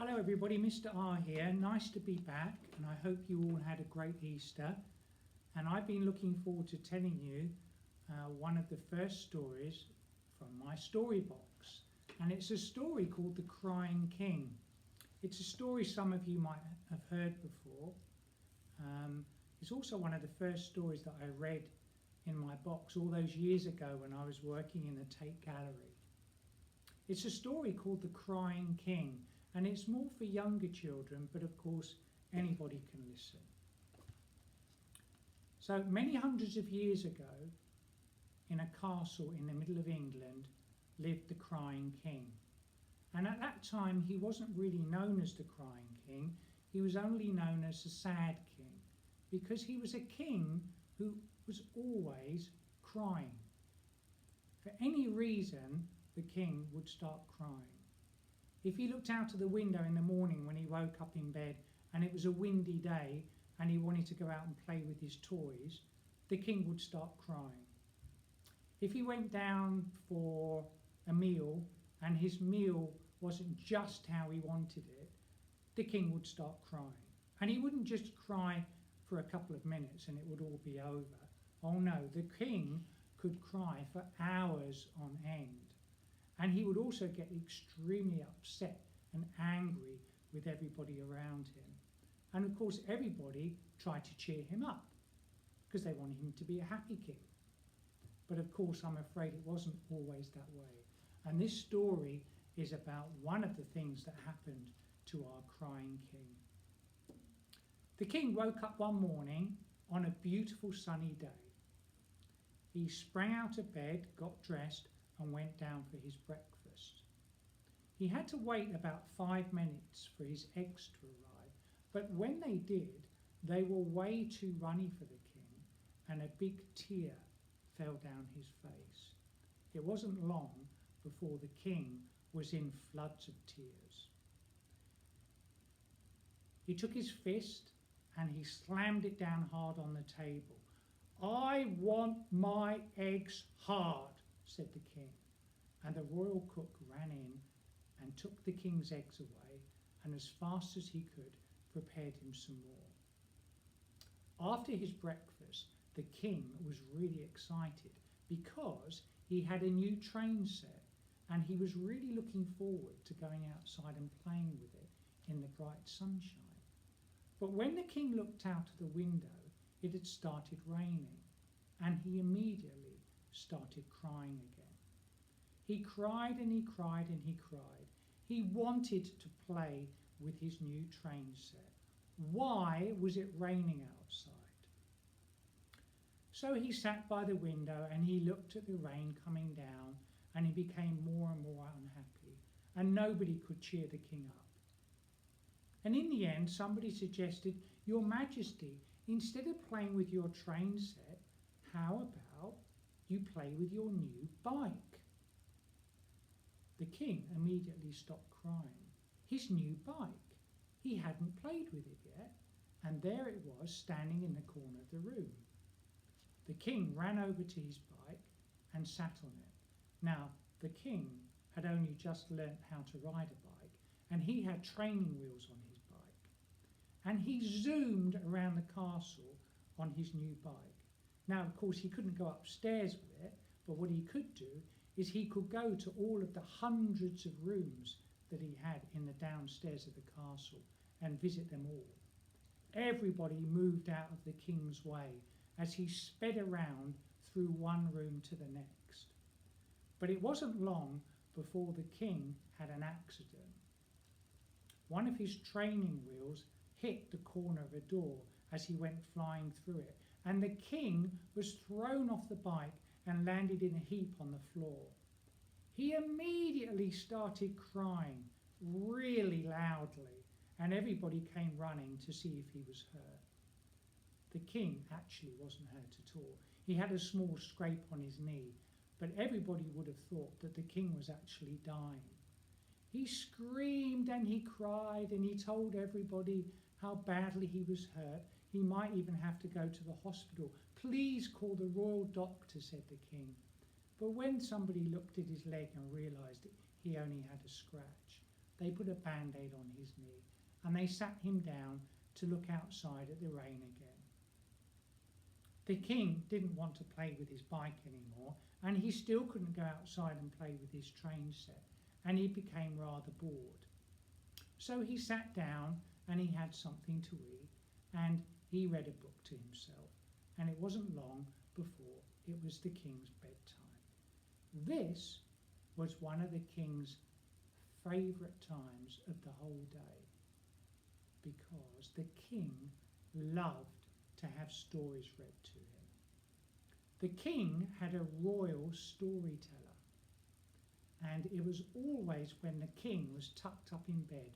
Hello everybody, Mr. R here. Nice to be back and I hope you all had a great Easter. And I've been looking forward to telling you one of the first stories from my storybox. And it's a story called The Crying King. It's a story some of you might have heard before. It's also one of the first stories that I read in my box all those years ago when I was working in the Tate Gallery. It's a story called The Crying King. And it's more for younger children, but of course anybody can listen. So many hundreds of years ago, in a castle in the middle of England, lived the Crying King. And at that time he wasn't really known as the Crying King, he was only known as the Sad King, because he was a king who was always crying. For any reason, the king would start crying. If he looked out of the window in the morning when he woke up in bed and it was a windy day and he wanted to go out and play with his toys, the king would start crying. If he went down for a meal and his meal wasn't just how he wanted it, the king would start crying. And he wouldn't just cry for a couple of minutes and it would all be over. Oh no, the king could cry for hours on end. And he would also get extremely upset and angry with everybody around him. And of course everybody tried to cheer him up because they wanted him to be a happy king. But of course I'm afraid it wasn't always that way. And this story is about one of the things that happened to our crying king. The king woke up one morning on a beautiful sunny day. He sprang out of bed, got dressed, and went down for his breakfast. He had to wait about 5 minutes for his eggs to arrive, but when they did, they were way too runny for the king, and a big tear fell down his face. It wasn't long before the king was in floods of tears. He took his fist and he slammed it down hard on the table. "I want my eggs hard," said the king, and the royal cook ran in and took the king's eggs away and as fast as he could prepared him some more. After his breakfast, the king was really excited because he had a new train set and he was really looking forward to going outside and playing with it in the bright sunshine. But when the king looked out of the window, it had started raining and he immediately started crying again. He cried and he cried and he cried. He wanted to play with his new train set. Why was it raining outside? So he sat by the window and he looked at the rain coming down and he became more and more unhappy and nobody could cheer the king up. And in the end somebody suggested, "Your Majesty, instead of playing with your train set, how about you play with your new bike?" The king immediately stopped crying. His new bike. He hadn't played with it yet, and there it was standing in the corner of the room. The king ran over to his bike and sat on it. Now, the king had only just learnt how to ride a bike, and he had training wheels on his bike. And he zoomed around the castle on his new bike. Now, of course, he couldn't go upstairs with it, but what he could do is he could go to all of the hundreds of rooms that he had in the downstairs of the castle and visit them all. Everybody moved out of the king's way as he sped around through one room to the next. But it wasn't long before the king had an accident. One of his training wheels hit the corner of a door as he went flying through it, and the king was thrown off the bike and landed in a heap on the floor. He immediately started crying really loudly, and everybody came running to see if he was hurt. The king actually wasn't hurt at all. He had a small scrape on his knee, but everybody would have thought that the king was actually dying. He screamed and he cried and he told everybody how badly he was hurt. He might even have to go to the hospital. "Please call the royal doctor," said the king. But when somebody looked at his leg and realised he only had a scratch, they put a band-aid on his knee, and they sat him down to look outside at the rain again. The king didn't want to play with his bike anymore, and he still couldn't go outside and play with his train set, and he became rather bored. So he sat down and he had something to eat, and he read a book to himself, and it wasn't long before it was the king's bedtime. This was one of the king's favourite times of the whole day, because the king loved to have stories read to him. The king had a royal storyteller, and it was always when the king was tucked up in bed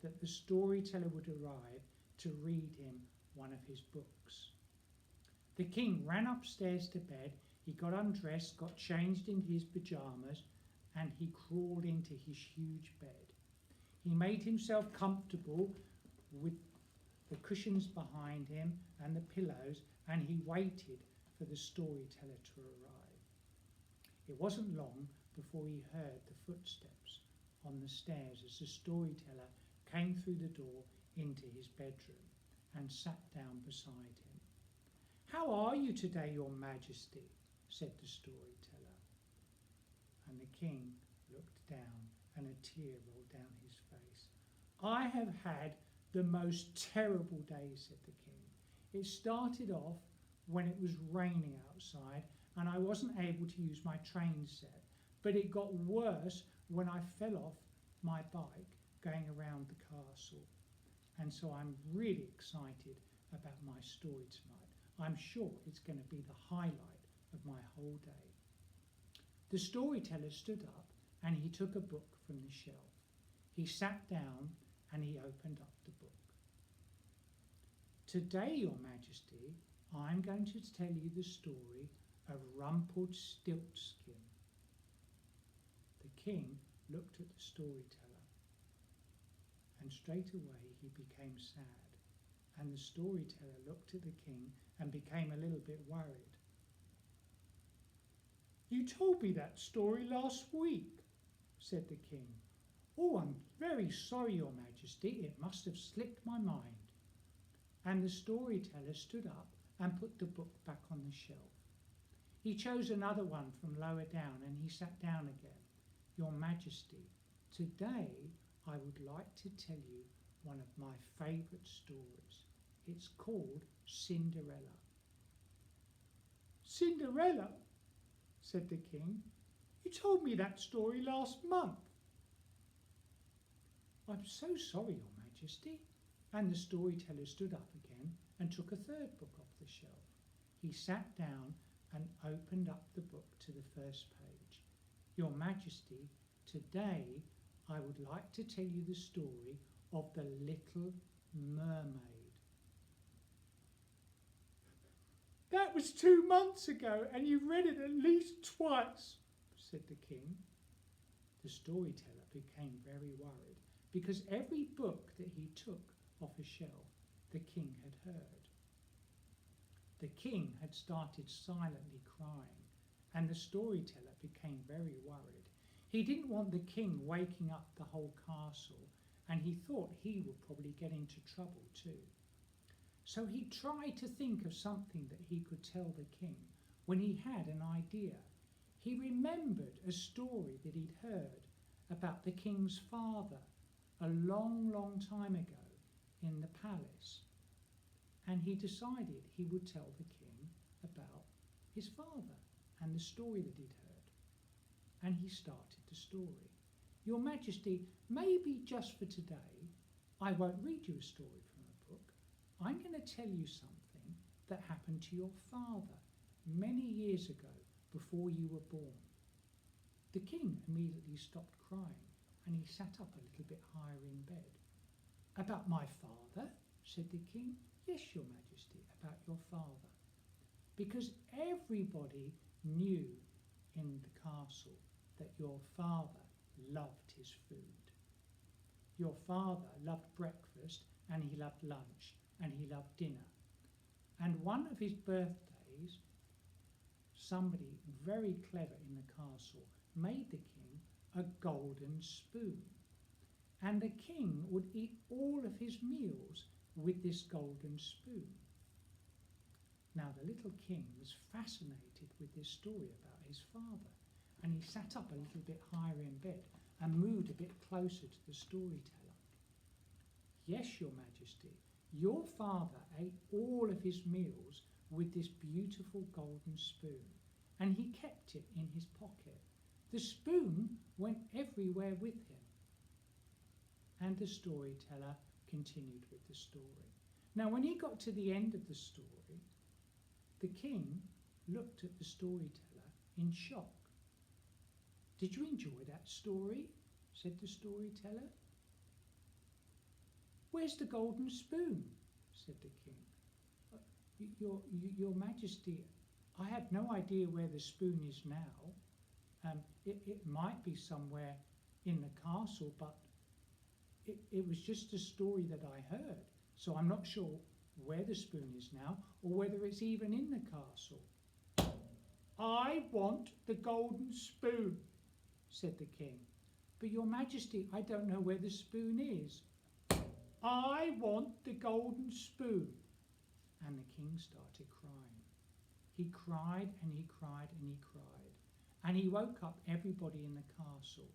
that the storyteller would arrive to read him one of his books. The king ran upstairs to bed, he got undressed, got changed into his pyjamas, and he crawled into his huge bed. He made himself comfortable with the cushions behind him and the pillows, and he waited for the storyteller to arrive. It wasn't long before he heard the footsteps on the stairs as the storyteller came through the door into his bedroom and sat down beside him. "How are you today, Your Majesty?" said the storyteller. And the king looked down, and a tear rolled down his face. "I have had the most terrible day," said the king. "It started off when it was raining outside and I wasn't able to use my train set, but it got worse when I fell off my bike going around the castle. And so I'm really excited about my story tonight. I'm sure it's going to be the highlight of my whole day." The storyteller stood up and he took a book from the shelf. He sat down and he opened up the book. "Today, Your Majesty, I'm going to tell you the story of Rumpelstiltskin." The king looked at the storyteller, and straight away he became sad, and the storyteller looked at the king and became a little bit worried. "You told me that story last week," said the king. "Oh, I'm very sorry, Your Majesty, it must have slipped my mind." And the storyteller stood up and put the book back on the shelf. He chose another one from lower down and he sat down again. "Your Majesty, today I would like to tell you one of my favourite stories. It's called Cinderella." "Cinderella?" said the king. "You told me that story last month." "I'm so sorry, Your Majesty." And the storyteller stood up again and took a third book off the shelf. He sat down and opened up the book to the first page. "Your Majesty, today I would like to tell you the story of the Little Mermaid." "That was 2 months ago, and you read it at least twice," said the king. The storyteller became very worried, because every book that he took off a shelf, the king had heard. The king had started silently crying, and the storyteller became very worried. He didn't want the king waking up the whole castle, and he thought he would probably get into trouble too. So he tried to think of something that he could tell the king when he had an idea. He remembered a story that he'd heard about the king's father a long, long time ago in the palace, and he decided he would tell the king about his father and the story that he'd heard. And he started the story. "Your Majesty, maybe just for today, I won't read you a story from a book. I'm going to tell you something that happened to your father many years ago before you were born." The king immediately stopped crying and he sat up a little bit higher in bed. "About my father?" said the king. "Yes, Your Majesty, about your father." Because everybody knew in the castle that your father loved his food. Your father loved breakfast, and he loved lunch, and he loved dinner. And one of his birthdays, somebody very clever in the castle made the king a golden spoon. and the king would eat all of his meals with this golden spoon. Now the little king was fascinated with this story about his father, and he sat up a little bit higher in bed and moved a bit closer to the storyteller. Yes, Your Majesty, your father ate all of his meals with this beautiful golden spoon, and he kept it in his pocket. The spoon went everywhere with him. And the storyteller continued with the story. Now, when he got to the end of the story, the king looked at the storyteller in shock. "Did you enjoy that story?" said the storyteller. "Where's the golden spoon?" said the king. Your Majesty, I have no idea where the spoon is now. It might be somewhere in the castle, but it was just a story that I heard, so I'm not sure where the spoon is now or whether it's even in the castle." "I want the golden spoon," said the king. "But Your Majesty, I don't know where the spoon is." "I want the golden spoon." And the king started crying. He cried and he cried and he cried. And he woke up everybody in the castle.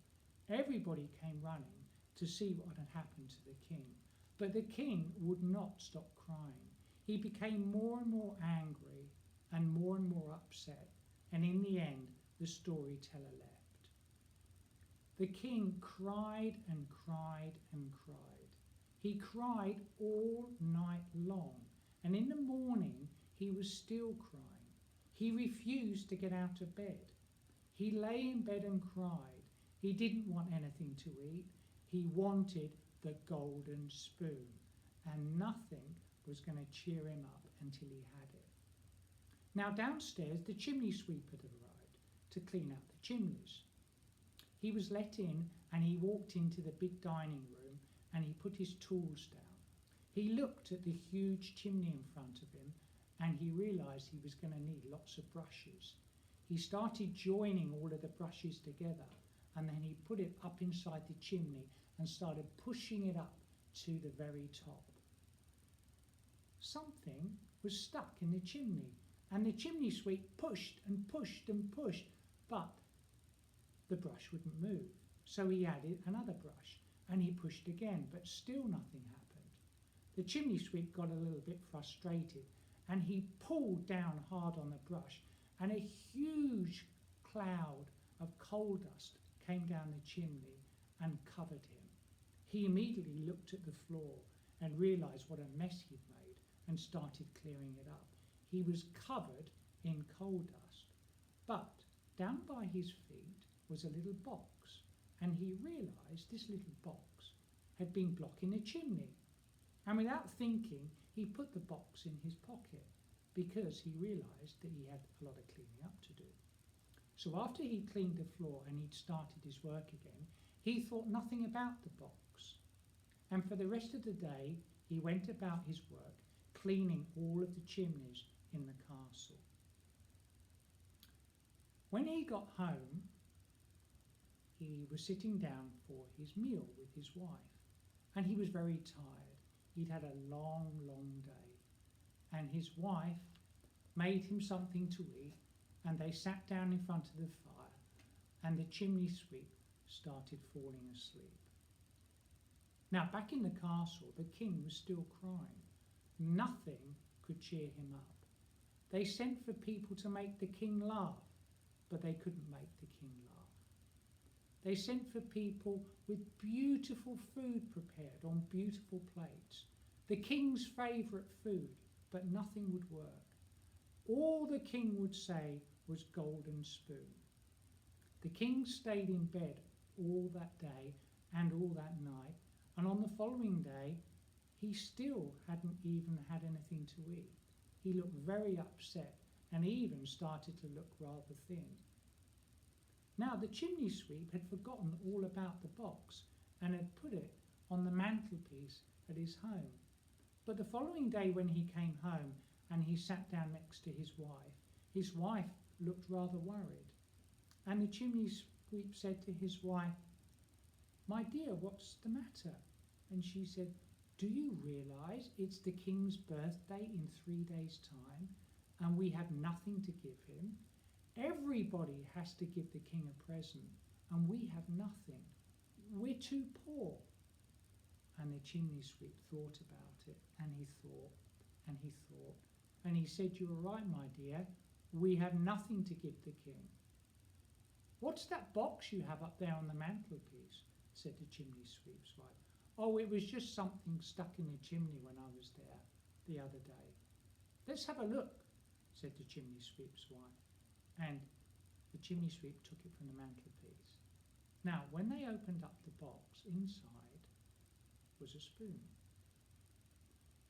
Everybody came running to see what had happened to the king. But the king would not stop crying. He became more and more angry and more upset. And in the end, the storyteller left. The king cried and cried and cried. He cried all night long. And in the morning, he was still crying. He refused to get out of bed. He lay in bed and cried. He didn't want anything to eat. He wanted the golden spoon. And nothing was going to cheer him up until he had it. Now downstairs, the chimney sweep had arrived to clean out the chimneys. He was let in and he walked into the big dining room and he put his tools down. He looked at the huge chimney in front of him and he realised he was going to need lots of brushes. He started joining all of the brushes together and then he put it up inside the chimney and started pushing it up to the very top. Something was stuck in the chimney and the chimney sweep pushed and pushed and pushed, but the brush wouldn't move. So he added another brush and he pushed again, but still nothing happened. The chimney sweep got a little bit frustrated and he pulled down hard on the brush and a huge cloud of coal dust came down the chimney and covered him. He immediately looked at the floor and realised what a mess he'd made and started clearing it up. He was covered in coal dust, but down by his feet was a little box, and he realised this little box had been blocking the chimney. And without thinking, he put the box in his pocket because he realised that he had a lot of cleaning up to do. So after he'd cleaned the floor and he'd started his work again, he thought nothing about the box. And for the rest of the day, he went about his work, cleaning all of the chimneys in the castle. When he got home, he was sitting down for his meal with his wife, and he was very tired. He'd had a long day, and his wife made him something to eat, and they sat down in front of the fire, and the chimney sweep started falling asleep. Now, back in the castle, the king was still crying. Nothing could cheer him up. They sent for people to make the king laugh, but they couldn't make the king laugh. They sent for people with beautiful food prepared on beautiful plates, the king's favourite food, but nothing would work. All the king would say was golden spoon. The king stayed in bed all that day and all that night, and on the following day, he still hadn't even had anything to eat. He looked very upset and even started to look rather thin. Now, the chimney sweep had forgotten all about the box and had put it on the mantelpiece at his home. But the following day when he came home and he sat down next to his wife looked rather worried. And the chimney sweep said to his wife, "My dear, what's the matter?" And she said, "Do you realise it's the king's birthday in 3 days' time and we have nothing to give him? Everybody has to give the king a present and we have nothing. We're too poor." And the chimney sweep thought about it, and he thought, and he thought, and he said, "You are right, my dear. We have nothing to give the king." "What's that box you have up there on the mantelpiece?" said the chimney sweep's wife. "Oh, it was just something stuck in the chimney when I was there the other day." "Let's have a look," said the chimney sweep's wife. And the chimney sweep took it from the mantelpiece. Now, when they opened up the box, inside was a spoon.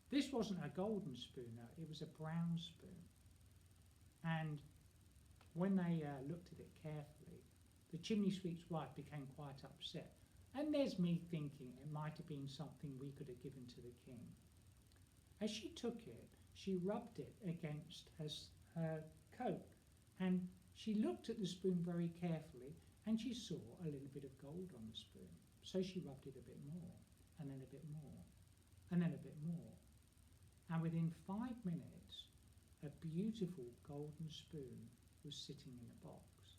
This wasn't a golden spoon, though. It was a brown spoon. And when they looked at it carefully, the chimney sweep's wife became quite upset. And there's me thinking it might have been something we could have given to the king. As she took it, she rubbed it against her coat, and she looked at the spoon very carefully, and she saw a little bit of gold on the spoon. So she rubbed it a bit more, and then a bit more, and then a bit more. And within 5 minutes, a beautiful golden spoon was sitting in a box.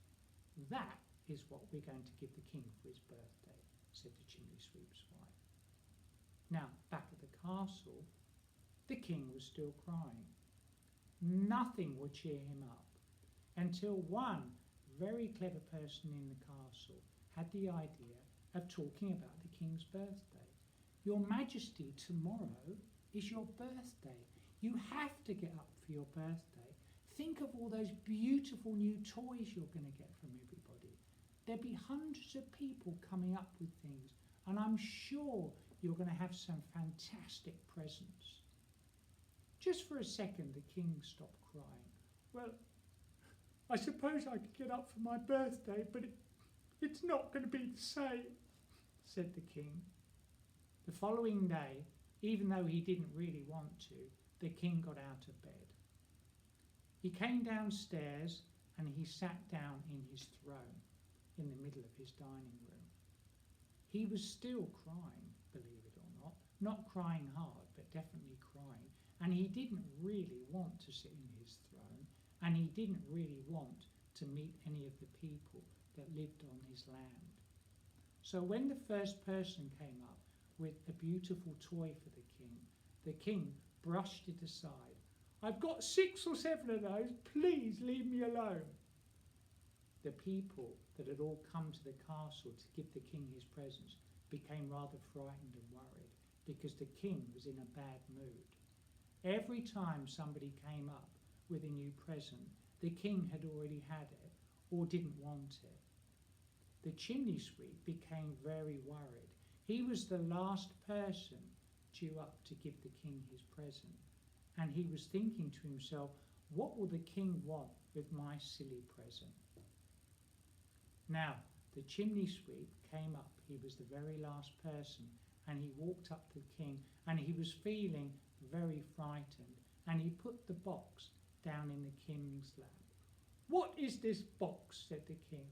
"That is what we're going to give the king for his birthday," said the chimney sweep's wife. Now, back at the castle, the king was still crying. Nothing would cheer him up until one very clever person in the castle had the idea of talking about the king's birthday. "Your Majesty, tomorrow is your birthday. You have to get up for your birthday. Think of all those beautiful new toys you're going to get from everybody. There'll be hundreds of people coming up with things, and I'm sure you're going to have some fantastic presents." Just for a second, the king stopped crying. "Well, I suppose I could get up for my birthday, but it's not going to be the same," said the king. The following day, even though he didn't really want to, the king got out of bed. He came downstairs and he sat down in his throne in the middle of his dining room. He was still crying, believe it or not crying hard, but definitely crying. And he didn't really want to sit in his throne, and he didn't really want to meet any of the people that lived on his land. So when the first person came up with a beautiful toy for the king brushed it aside. "I've got 6 or 7 of those, please leave me alone." The people that had all come to the castle to give the king his presents became rather frightened and worried, because the king was in a bad mood. Every time somebody came up with a new present, the king had already had it or didn't want it. The chimney sweep became very worried. He was the last person due up to give the king his present, and he was thinking to himself, "What will the king want with my silly present?" Now, the chimney sweep came up. He was the very last person, and he walked up to the king, and he was feeling very frightened, and he put the box down in the king's lap. "What is this box?" said the king.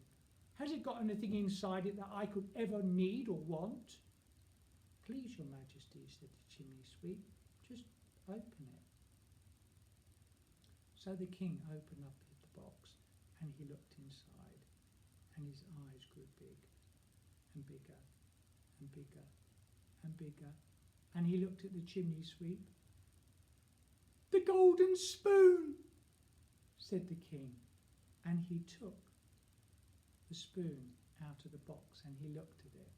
"Has it got anything inside it that I could ever need or want?" "Please, your Majesty," said the chimney sweep, "just open it." So the king opened up the box, and he looked inside, and his eyes grew big and bigger and bigger and bigger, and he looked at the chimney sweep. "The golden spoon," said the king, and he took the spoon out of the box and he looked at it.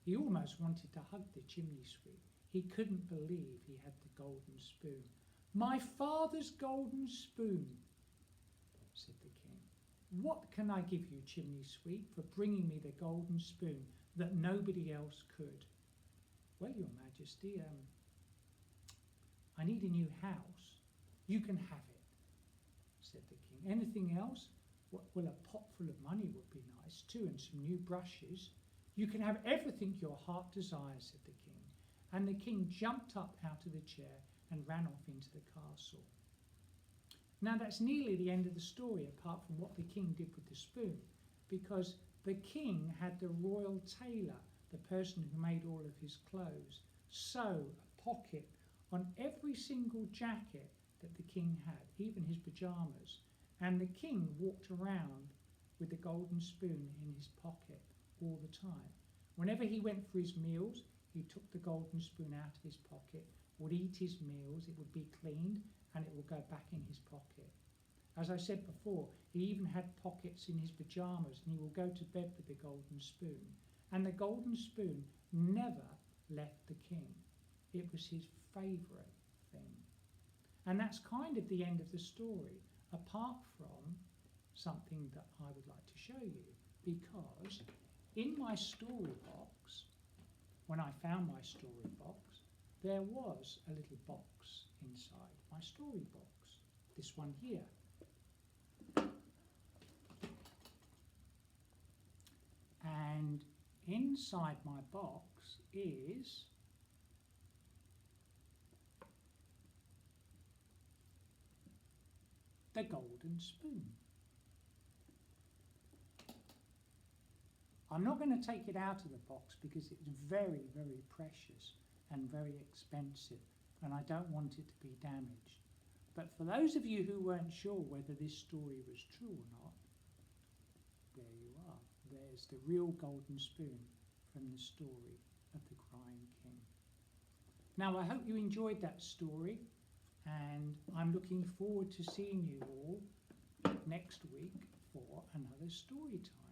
He almost wanted to hug the chimney sweep. He couldn't believe he had the golden spoon. "My father's golden spoon," said the king. "What can I give you, chimney sweep, for bringing me the golden spoon that nobody else could?" "Well, your Majesty, I need a new house." "You can have it," said the king. "Anything else?" "Well, a pot full of money would be nice too, and some new brushes." "You can have everything your heart desires," said the king. And the king jumped up out of the chair and ran off into the castle. Now that's nearly the end of the story, apart from what the king did with the spoon, because The king had the royal tailor, the person who made all of his clothes, sew a pocket on every single jacket that the king had, even his pyjamas. And the king walked around with the golden spoon in his pocket all the time. Whenever he went for his meals, he took the golden spoon out of his pocket, would eat his meals, it would be cleaned, and it would go back in his pocket. As I said before, he even had pockets in his pyjamas, and he will go to bed with the golden spoon. And the golden spoon never left the king. It was his favourite thing. And that's kind of the end of the story, apart from something that I would like to show you. Because in my story box, when I found my story box, there was a little box inside my story box. This one here. And inside my box is the golden spoon. I'm not going to take it out of the box because it's very, very precious and very expensive, and I don't want it to be damaged. But for those of you who weren't sure whether this story was true or not, there you are. There's the real golden spoon from the story of the Crying King. Now, I hope you enjoyed that story, and I'm looking forward to seeing you all next week for another story time.